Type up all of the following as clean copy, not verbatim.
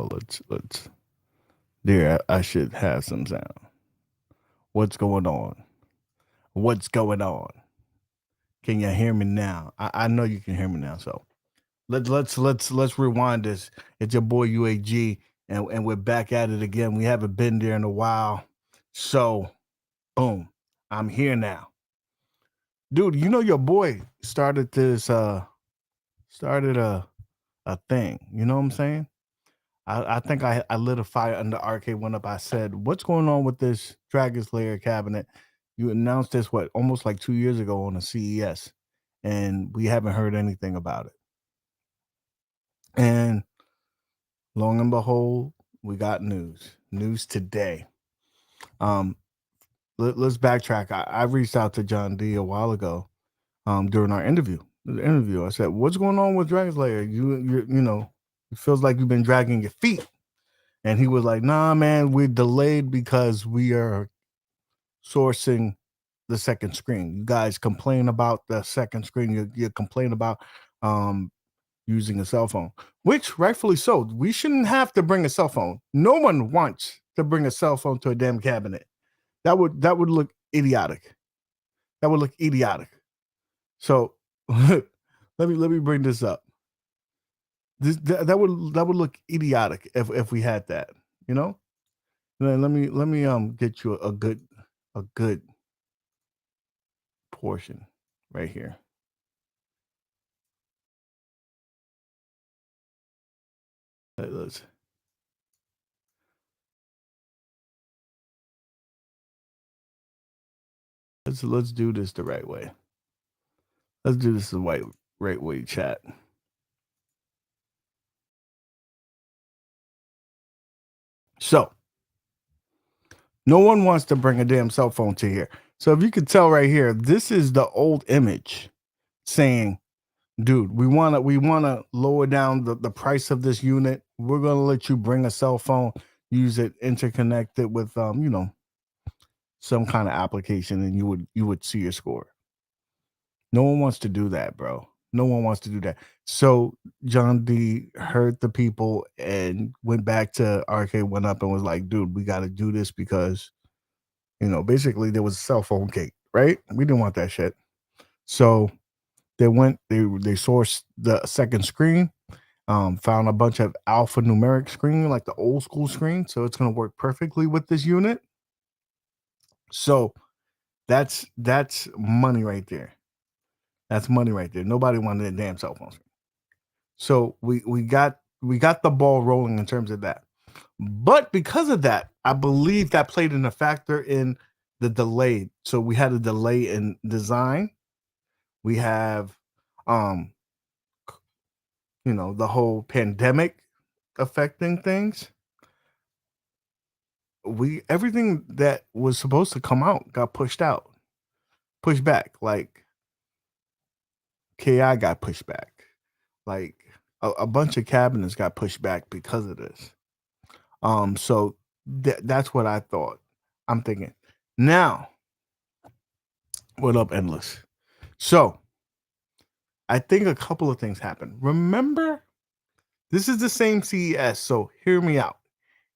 go. Let's. There, I should have some sound. What's going on? What's going on? Can you hear me now? I know you can hear me now. So let's rewind this. It's your boy UAG, and we're back at it again. We haven't been there in a while. So boom, I'm here now. Dude, you know your boy started this started a thing. You know what I'm saying? I think I lit a fire under arcade went up. I said, "What's going on with this Dragon's Lair cabinet?" You announced this what almost like 2 years ago on a CES, and we haven't heard anything about it. And long and behold, we got news. News today. Um, let's backtrack. I reached out to John D a while ago. During our interview, I said, "What's going on with Dragon's Lair? You know, it feels like you've been dragging your feet." And he was like, "Nah, man, we're delayed because we are sourcing the second screen. You guys complain about the second screen. You complain about um, using a cell phone, which rightfully so. We shouldn't have to bring a cell phone. No one wants to bring a cell phone to a damn cabinet. That would look idiotic. That would look idiotic. So let me bring this up. That would look idiotic if we had that. You know." Let me get you a good portion right here. Let's let's do this the right way. Let's do this the right way, chat. So no one wants to bring a damn cell phone to here. So if you could tell right here, this is the old image saying, dude, we wanna lower down the price of this unit. We're gonna let you bring a cell phone, use it, interconnect it with some kind of application, and you would see your score. No one wants to do that, bro. No one wants to do that. So John D heard the people and went back to Arcade, went up and was like, dude, we got to do this because, basically there was a cell phone gate, right? We didn't want that shit. So they sourced the second screen, found a bunch of alphanumeric screen, like the old school screen. So it's going to work perfectly with this unit. So that's money right there. That's money right there. Nobody wanted a damn cell phone screen. So we got the ball rolling in terms of that. But because of that, I believe that played in a factor in the delay. So we had a delay in design. We have um the whole pandemic affecting things. We everything that was supposed to come out got pushed back. Like KI got pushed back. Like a bunch of cabinets got pushed back because of this. So that's what I thought. I'm thinking. Now, what up, Endless? So I think a couple of things happened. Remember, this is the same CES, so hear me out.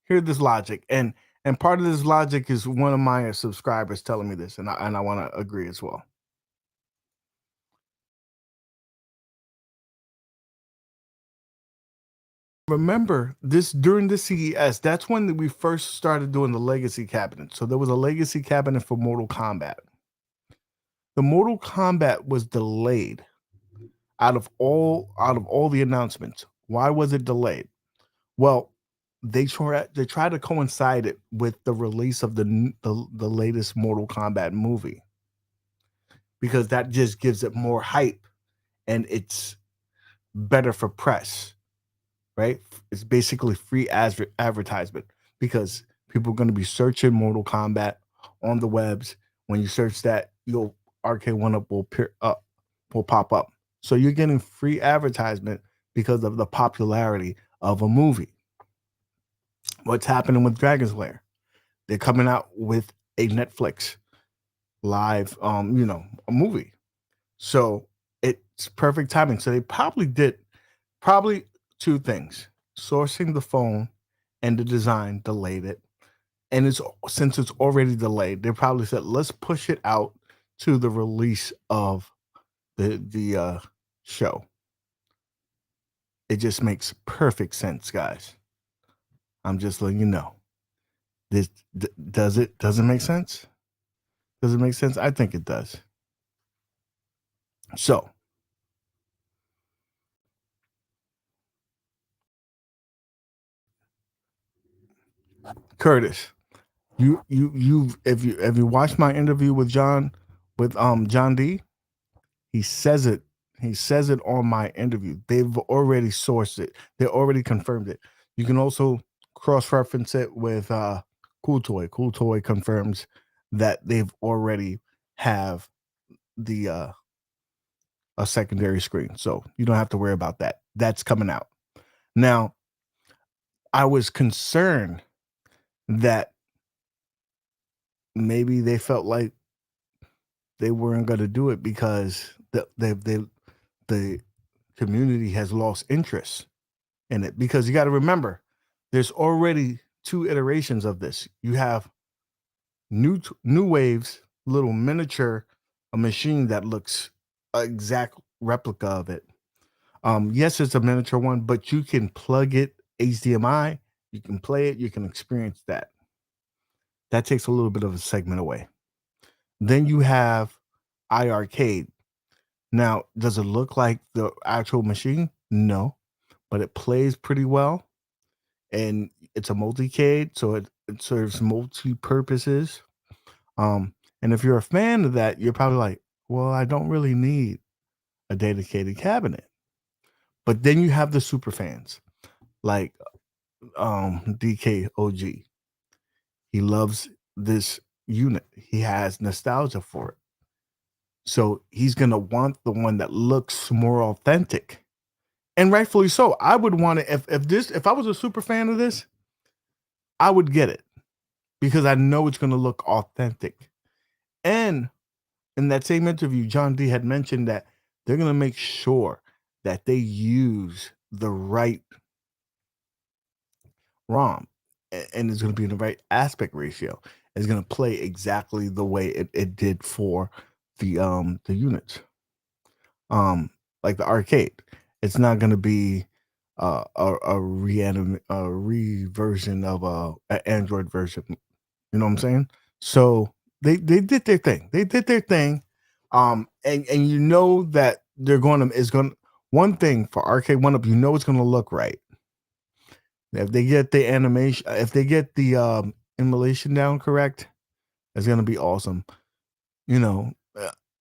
Hear this logic. And part of this logic is one of my subscribers telling me this, and I want to agree as well. Remember this during the CES, that's when we first started doing the legacy cabinet. So there was a legacy cabinet for Mortal Kombat. The Mortal Kombat was delayed out of all the announcements. Why was it delayed? Well, they tried to coincide it with the release of the latest Mortal Kombat movie because that just gives it more hype and it's better for press, right? It's basically free advertisement because people are going to be searching Mortal Kombat on the webs. When you search that, you'll Arcade One Up will pop up. So you're getting free advertisement because of the popularity of a movie. What's happening with Dragon's Lair? They're coming out with a Netflix live, a movie. So it's perfect timing. So they probably did two things: sourcing the phone and the design delayed it. And since it's already delayed, they probably said, let's push it out to the release of the show. It just makes perfect sense, guys. I'm just letting you know. This does it? Doesn't make sense? Does it make sense? I think it does. So, Curtis, you if you watched my interview with John D, he says it. He says it on my interview. They've already sourced it. They already confirmed it. You can also cross-reference it with Cool Toy. Cool Toy confirms that they've already have the a secondary screen. So you don't have to worry about that. That's coming out. Now, I was concerned that maybe they felt like they weren't going to do it because the community has lost interest in it, because you got to remember there's already two iterations of this. You have new waves, little miniature, a machine that looks exact replica of it. Yes, it's a miniature one, but you can plug it HDMI, you can play it, you can experience that. That takes a little bit of a segment away. Then you have iArcade. Now, does it look like the actual machine? No, but it plays pretty well, and it's a multi-cade, so it serves multi purposes. And if you're a fan of that, you're probably like, well, I don't really need a dedicated cabinet. But then you have the super fans like DKOG. He loves this unit. He has nostalgia for it. So he's gonna want the one that looks more authentic. And rightfully so. I would want to, if I was a super fan of this, I would get it because I know it's gonna look authentic. And in that same interview, John D had mentioned that they're gonna make sure that they use the right ROM, and it's going to be in the right aspect ratio. It's going to play exactly the way it did for the units, like the arcade. It's not going to be a reversion of an Android version. You know what I'm saying? So they did their thing. They did their thing, and you know that they're going to is going one thing for Arcade One Up. You know it's going to look right. If they get the animation, if they get the emulation down correct, it's gonna be awesome. You know,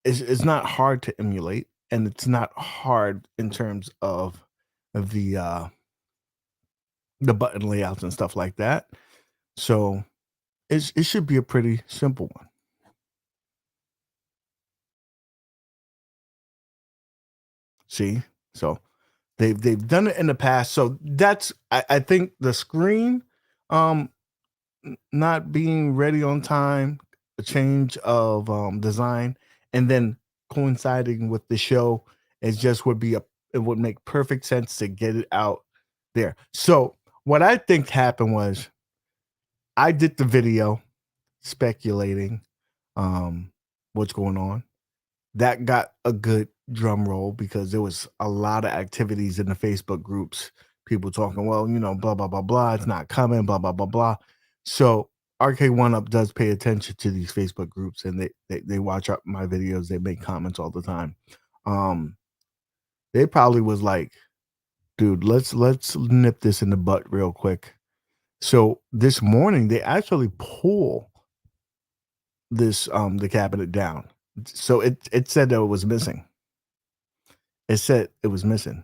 it's not hard to emulate, and it's not hard in terms of the button layouts and stuff like that. So it should be a pretty simple one. See, so they've done it in the past. So that's I think the screen, um, not being ready on time, a change of design, and then coinciding with the show, it would make perfect sense to get it out there. So what I think happened was I did the video speculating what's going on. That got a good drum roll because there was a lot of activities in the Facebook groups, people talking, well, blah blah blah blah, it's not coming, blah blah blah blah. So RK One Up does pay attention to these Facebook groups, and they watch up my videos, they make comments all the time. Um, they probably was like, dude, let's nip this in the butt real quick. So this morning they actually pull this the cabinet down. So it said that it was missing. It said it was missing,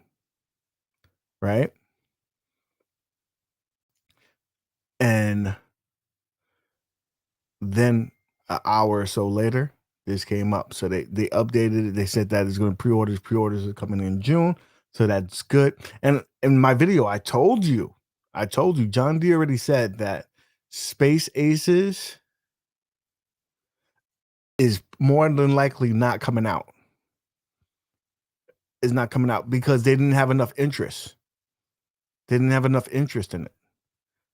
right? And then an hour or so later, this came up. So they updated it. They said that it's going to pre-orders are coming in June. So that's good. And in my video, I told you, John D already said that Space Aces is more than likely not coming out. Is not coming out because they didn't have enough interest. They didn't have enough interest in it.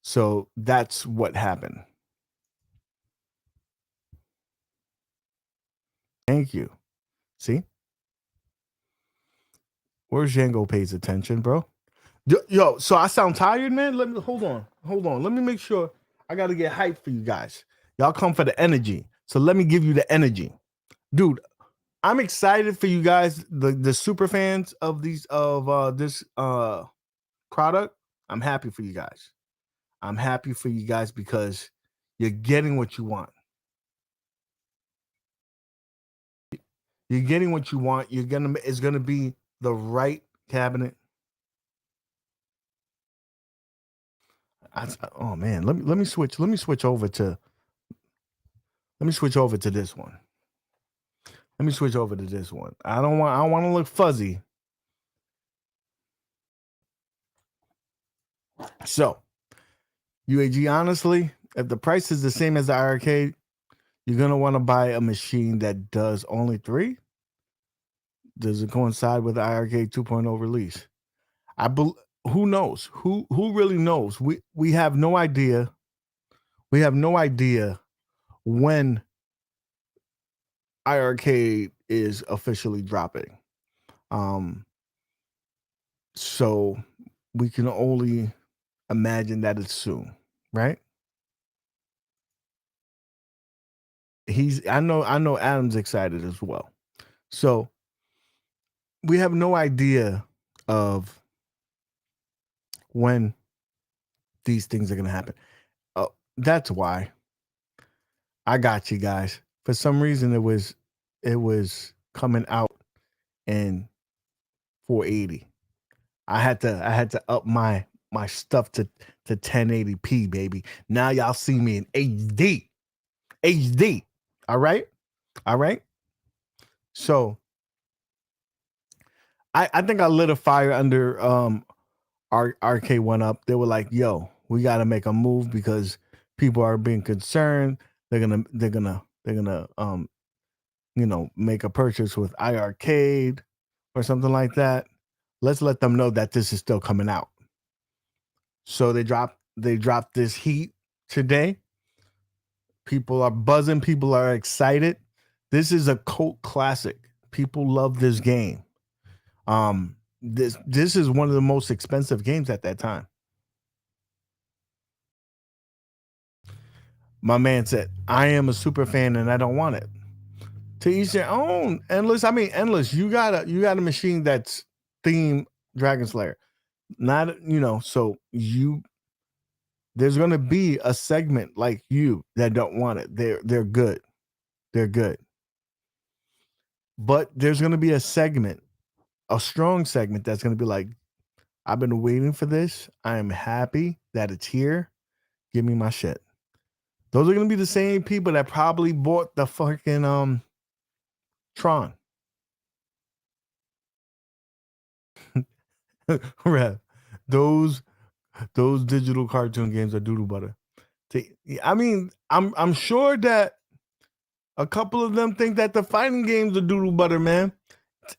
So that's what happened. Thank you. See, where's Django pays attention, bro? Yo, so I sound tired, man. Let me hold on. Let me make sure. I gotta get hyped for you guys. Y'all come for the energy, so let me give you the energy, dude. I'm excited for you guys, the super fans of this product. I'm happy for you guys. I'm happy for you guys because you're getting what you want. You're getting what you want. It's gonna be the right cabinet. Oh man, let me switch. Let me switch over to this one. Let me switch over to this one. I don't want to look fuzzy. So, UAG, honestly, if the price is the same as the arcade, you're gonna want to buy a machine that does only 3. Does it coincide with the IRK 2.0 release? Who knows? Who really knows? We have no idea. We have no idea when IRK is officially dropping. So we can only imagine that it's soon, right? I know Adam's excited as well. So we have no idea of when these things are going to happen. That's why I got you guys. For some reason it was coming out in 480. I had to up my stuff to 1080p, baby. Now y'all see me in HD. HD. All right? All right? So I think I lit a fire under RK1 up. They were like, "Yo, we got to make a move because people are being concerned. They're gonna make a purchase with iArcade or something like that. Let's let them know that this is still coming out." So they dropped this heat today. People are buzzing, people are excited. This is a cult classic. People love this game. This is one of the most expensive games at that time. My man said, "I am a super fan and I don't want it." To each their own. Endless. I mean, endless. You got a machine that's themed Dragon Slayer. Not so there's gonna be a segment like you that don't want it. They're good. They're good. But there's gonna be a segment, a strong segment that's gonna be like, I've been waiting for this. I am happy that it's here. Give me my shit. Those are gonna be the same people that probably bought the fucking Tron. Rev. Those digital cartoon games are doodle butter. I mean, I'm sure that a couple of them think that the fighting games are doodle butter, man.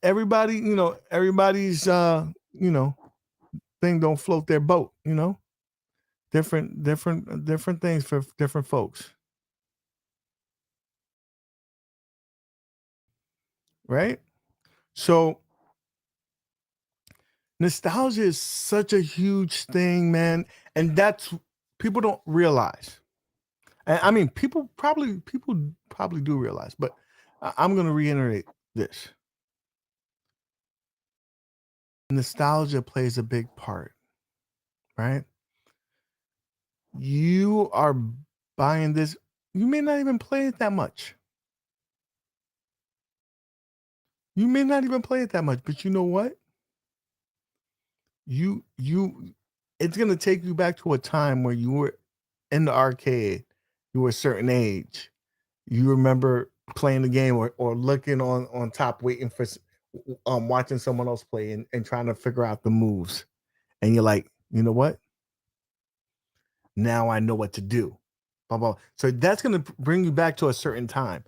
Everybody, everybody's thing don't float their boat, different things for different folks, right? So nostalgia is such a huge thing, man, and that's people don't realize. And I mean, people probably do realize, but I'm going to reiterate this. Nostalgia plays a big part, right? You are buying this, you may not even play it that much. You may not even play it that much, but you know what? You it's gonna take you back to a time where you were in the arcade, you were a certain age. You remember playing the game or looking on top, waiting for watching someone else play and trying to figure out the moves. And you're like, you know what? Now I know what to do. Blah, blah. So that's gonna bring you back to a certain time.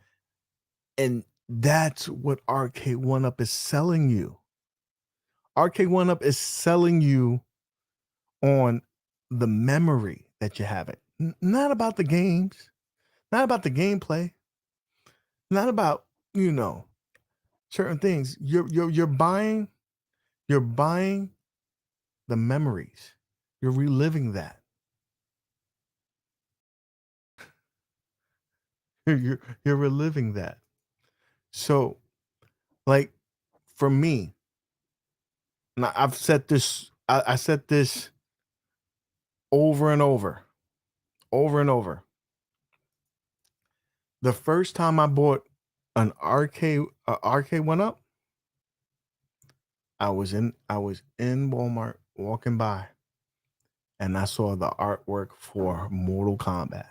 And that's what Arcade One Up is selling you. Arcade One Up is selling you on the memory that you haven't. Not about the games, not about the gameplay, not about, you know, certain things. You're buying the memories. You're reliving that. You're reliving that. So, like, for me, and I've said this, I said this over and over, over and over. The first time I bought an arcade one up, I was in Walmart walking by, and I saw the artwork for Mortal Kombat.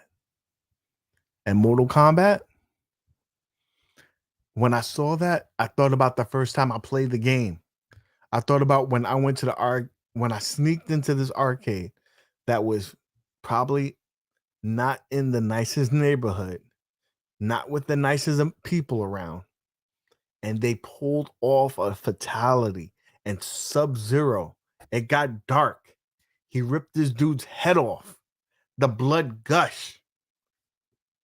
And Mortal Kombat, when I saw that, I thought about the first time I played the game. I thought about when I went to when I sneaked into this arcade that was probably not in the nicest neighborhood, not with the nicest people around, and they pulled off a fatality and Sub-Zero. It got dark. He ripped this dude's head off. The blood gush.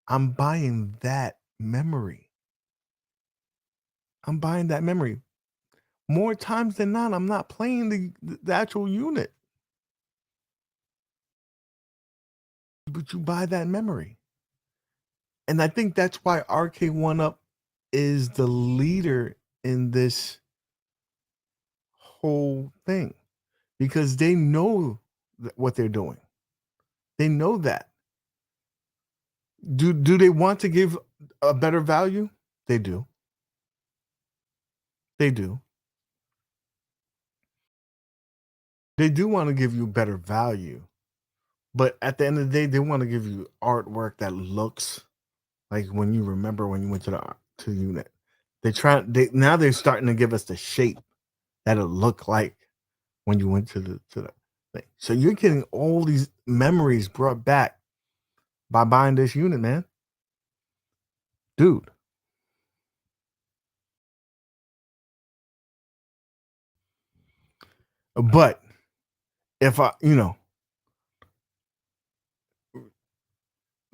I'm buying that memory. I'm buying that memory. More times than not, I'm not playing the actual unit. But you buy that memory. And I think that's why Arcade One Up is the leader in this whole thing. Because they know what they're doing. They know that. Do they want to give a better value? They do. They do. They do want to give you better value. But at the end of the day, they want to give you artwork that looks like when you remember when you went to the unit. Now they're starting to give us the shape that it looked like when you went to the thing. So you're getting all these memories brought back by buying this unit, man. Dude. But if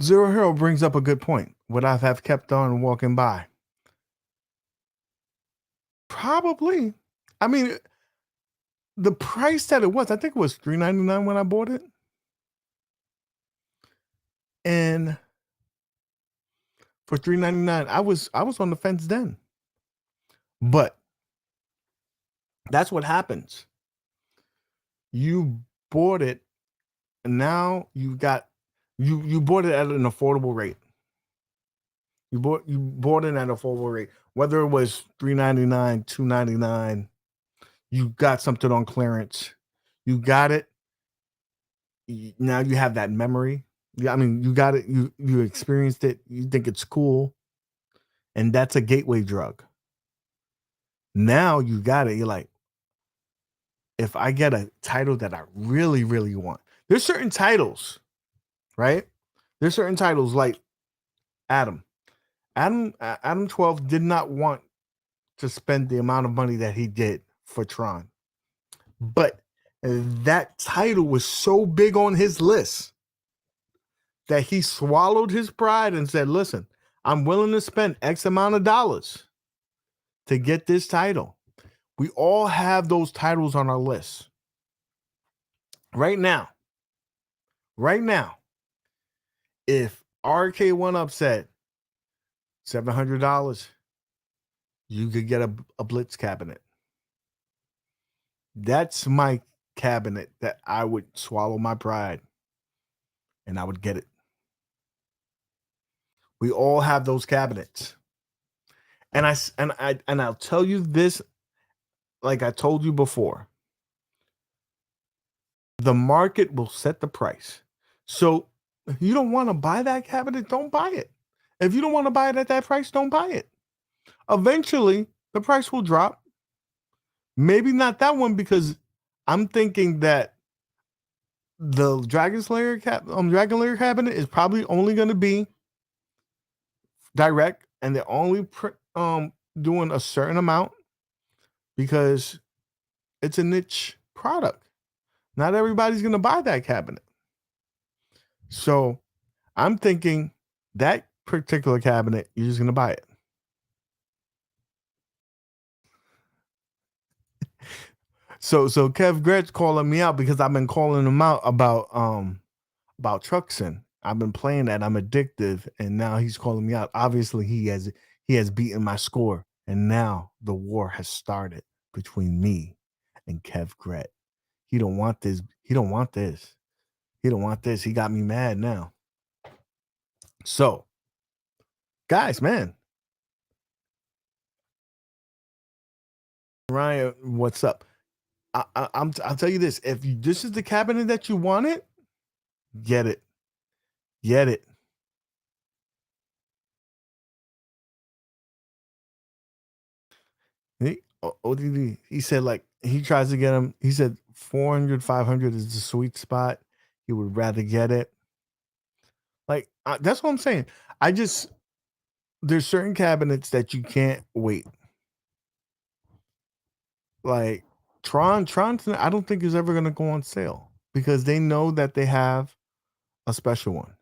Zero Hero brings up a good point. Would I have kept on walking by? Probably. I mean, the price that it was, I think it was $3.99 when I bought it. And for $3.99, I was on the fence then. But that's what happens. You bought it, and now you bought it at an affordable rate. You bought it at an affordable rate. Whether it was $3.99, $2.99, you got something on clearance. You got it. Now you have that memory. Yeah, I mean, you got it. You experienced it. You think it's cool, and that's a gateway drug. Now you got it. You're like, if I get a title that I really, really want, there's certain titles, right? There's certain titles like Adam 12 did not want to spend the amount of money that he did for Tron, but that title was so big on his list that he swallowed his pride and said, listen, I'm willing to spend X amount of dollars to get this title. We all have those titles on our list. Right now, if Arcade One Up said $700, you could get a Blitz cabinet. That's my cabinet that I would swallow my pride and I would get it. We all have those cabinets. And I'll tell you this, like I told you before. The market will set the price. So if you don't want to buy that cabinet, don't buy it. If you don't want to buy it at that price, don't buy it. Eventually, the price will drop. Maybe not that one, because I'm thinking that the Dragon Lair cabinet is probably only going to be direct, and they're only doing a certain amount because it's a niche product. Not everybody's going to buy that cabinet. So I'm thinking that particular cabinet, you're just gonna buy it. So Kev Gretsch calling me out because I've been calling him out about Truxin. I've been playing that. I'm addictive, and now he's calling me out. Obviously, he has beaten my score, and now the war has started between me and Kev Gret. He don't want this. He don't want this. He don't want this. He got me mad now. So, guys, man, Ryan, what's up? I'll tell you this: if this is the cabinet that you wanted, get it, get it. ODD. He said like he tries to get him. He said 400, 500 is the sweet spot. He would rather get it. Like that's what I'm saying. I just there's certain cabinets that you can't wait. Like Tron, I don't think is ever gonna go on sale because they know that they have a special one.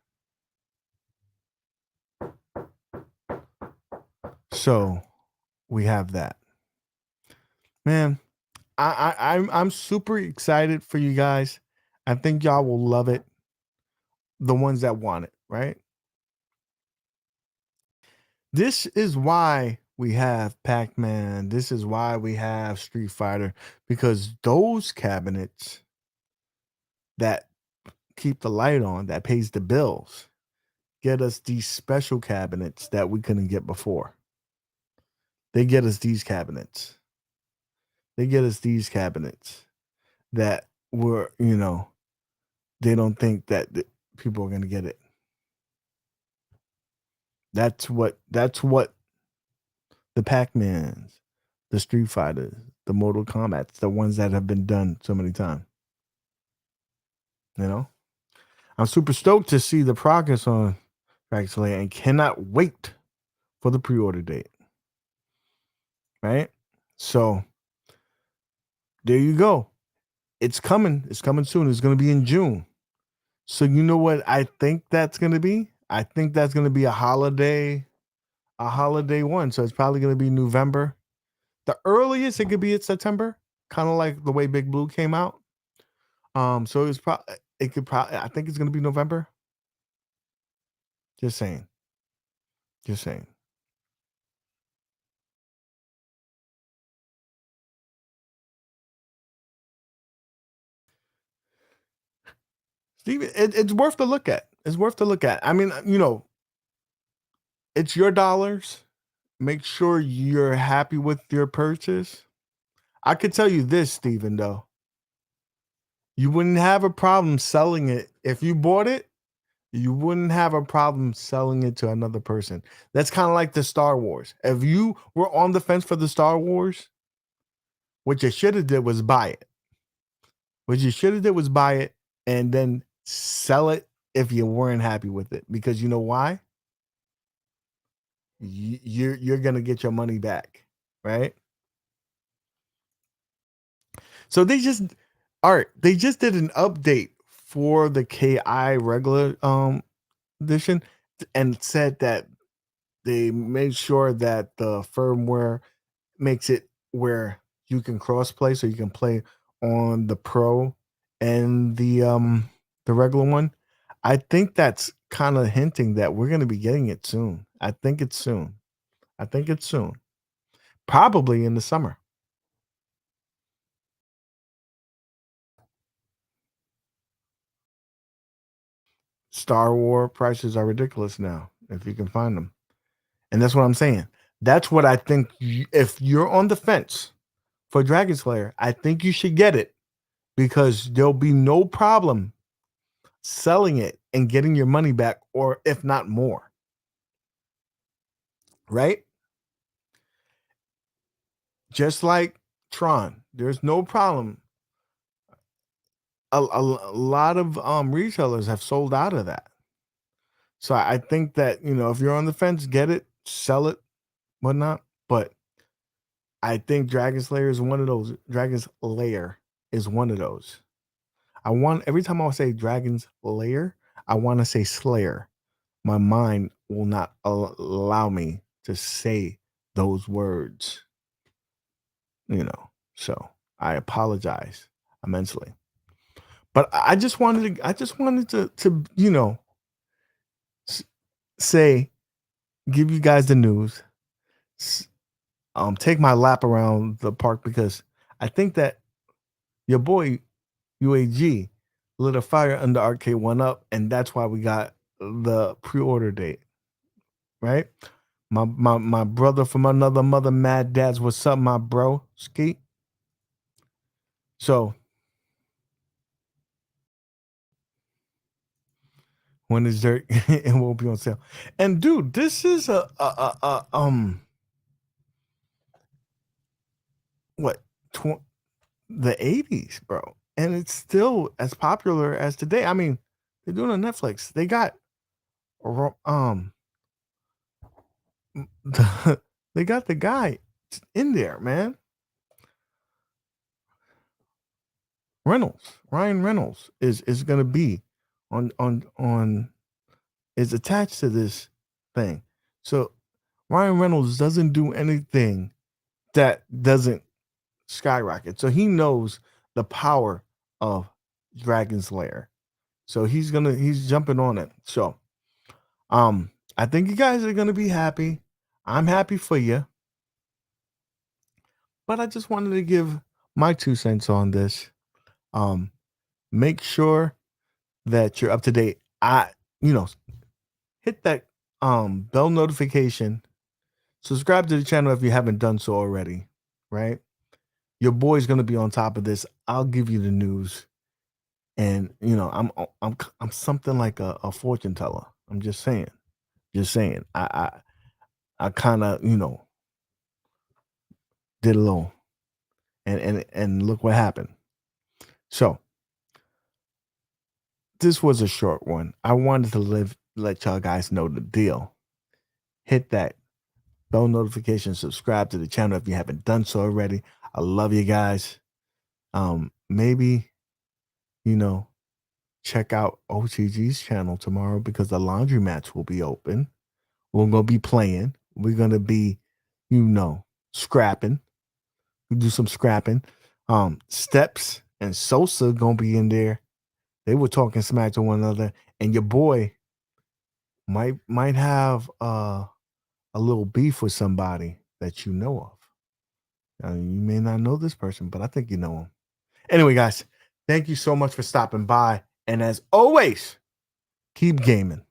So we have that. Man, I'm super excited for you guys. I think y'all will love it. The ones that want it, right? This is why we have Pac-Man. This is why we have Street Fighter because those cabinets that keep the light on, that pays the bills, get us these special cabinets that we couldn't get before. They get us these cabinets. They get us these cabinets that were, they don't think that people are going to get it. That's what the Pac-Mans, the Street Fighters, the Mortal Kombats, the ones that have been done so many times. You know, I'm super stoked to see the progress on Dragon Lair and cannot wait for the pre-order date. Right? So there you go. It's coming. It's coming soon. It's going to be in June. So you know what I think that's going to be? I think that's going to be a holiday one. So it's probably going to be November. The earliest it could be it's September, kind of like the way Big Blue came out. So it's probably it could probably I think it's going to be November. Just saying. Just saying. Steve, it's worth to look at. It's worth to look at. I mean, it's your dollars. Make sure you're happy with your purchase. I could tell you this, Steven, though. You wouldn't have a problem selling it. If you bought it, you wouldn't have a problem selling it to another person. That's kind of like the Star Wars. If you were on the fence for the Star Wars, what you should have did was buy it. What you should have did was buy it and then sell it if you weren't happy with it. Because you know why? You're gonna get your money back, right? So they just did an update for the KI regular edition and said that they made sure that the firmware makes it where you can cross play so you can play on the pro and the regular one. I think that's kind of hinting that we're going to be getting it soon. I think it's soon. I think it's soon. Probably in the summer. Star War prices are ridiculous now if you can find them. And that's what I'm saying. That's what I think if you're on the fence for Dragon Slayer, I think you should get it because there'll be no problem selling it and getting your money back, or if not more. Right? Just like Tron, there's no problem. A lot of retailers have sold out of that. So I think that, if you're on the fence, get it, sell it, whatnot. But I think Dragon Slayer is one of those. Dragon's Lair is one of those. I want every time I say Dragon's Lair, I want to say Slayer. My mind will not allow me to say those words, you know. So I apologize immensely. But I just wanted to s- say, give you guys the news. s- Take my lap around the park because I think that your boy UAG lit a fire under Arcade One Up, and that's why we got the pre-order date, right? My brother from another mother, Mad Dads, what's up, my bro? Ski. So when is there it won't be on sale. And dude, this is a what the 80s, bro. And it's still as popular as today. I mean, they're doing it on Netflix. They got um they got the guy in there, man. Ryan Reynolds is gonna be on is attached to this thing. So Ryan Reynolds doesn't do anything that doesn't skyrocket. So he knows the power of Dragon's Lair. So he's jumping on it. So I think you guys are gonna be happy. I'm happy for you. But I just wanted to give my 2 cents on this. Um, make sure that you're up to date. You know, hit that bell notification. Subscribe to the channel if you haven't done so already, right? Your boy's gonna be on top of this. I'll give you the news. And I'm something like a fortune teller. I'm just saying. Just saying. I kind of, did a little and look what happened. So this was a short one. I wanted to let y'all guys know the deal. Hit that bell notification, subscribe to the channel if you haven't done so already. I love you guys. Maybe, you know, check out OTG's channel tomorrow because the laundry match will be open. We're gonna be playing. We're gonna be, scrapping. We do some scrapping. Steps and Sosa gonna be in there. They were talking smack to one another, and your boy might have a little beef with somebody that you know of. You may not know this person, but I think you know him. Anyway, guys, thank you so much for stopping by, and as always, keep gaming.